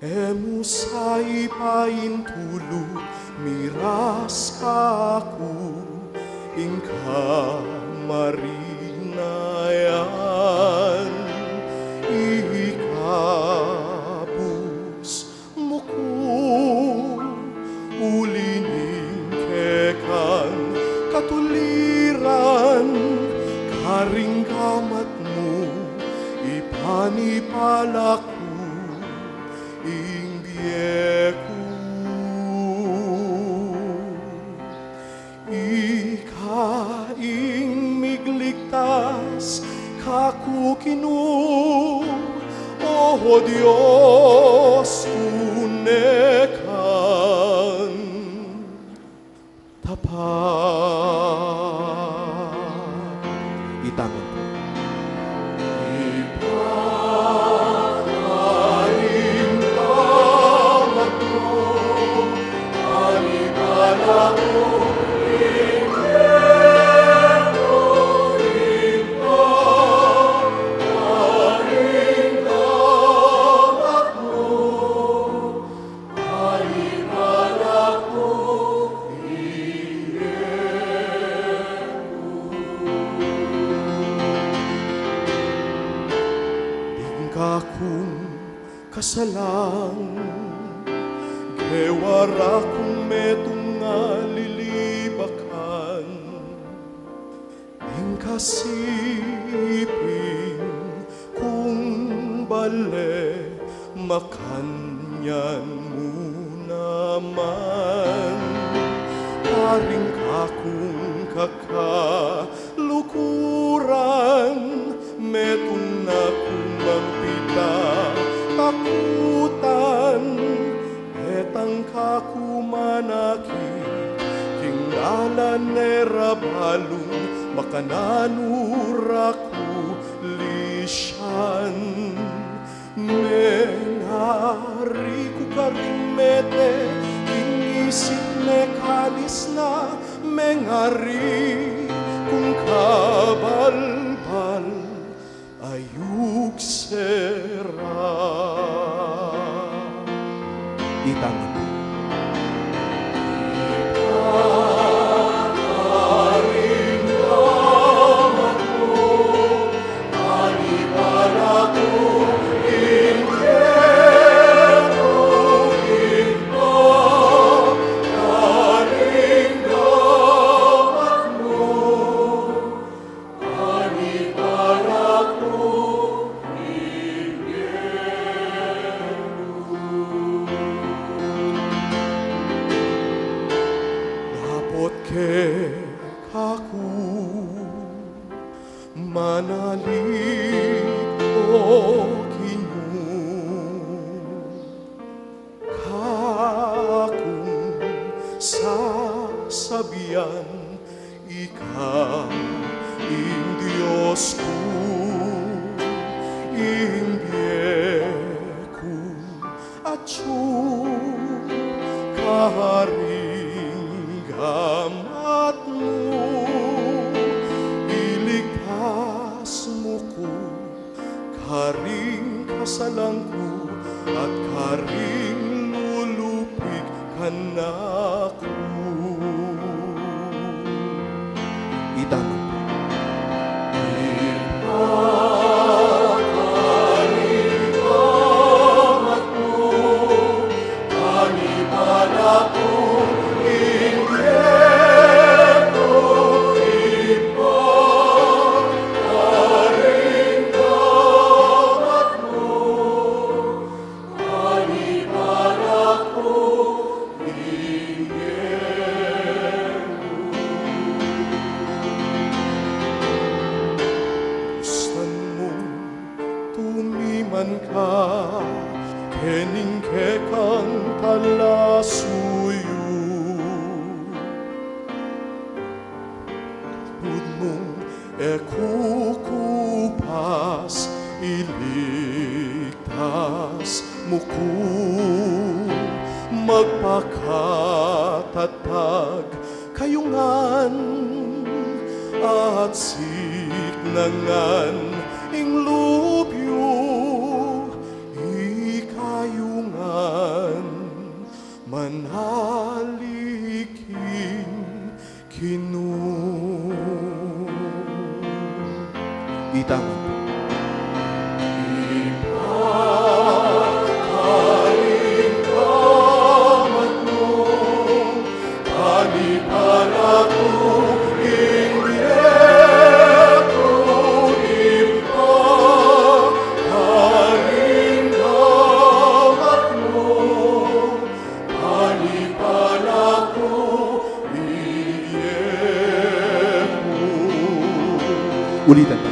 Emusay paintulot miras kaku ingka marinayan ikapus muku ulining kekan katuliran karing kamatmu ipanipalaku ingbiyeku ikaing migligtas kaku kinu o Diyos tunekan tapat itamin kakung kasalang gewara kung metong nga lilibakan ing kasiping kung bale makanyan mo naman paring kakung kakalukuran metong na kumampita takutan etang kakumanaki kinggalan erabalong makananuraku lisyan mengari ku karing mete inisip ne kalis na mengari kung kabalbal ayuk sera itangin kaku manalig o kinu kakung sasabian ika ing Diyos ko ingbiyeku atsu kaharing gamatmu iligtas mo ko karing kasalangku at karing lulupig kanaku itama man ka kening kekang palasuyo pudmong ekukupas iligtas muku magpakatatag kayungan at siknangan ing lubyo ikayungan manalikin Itama. Ulitan.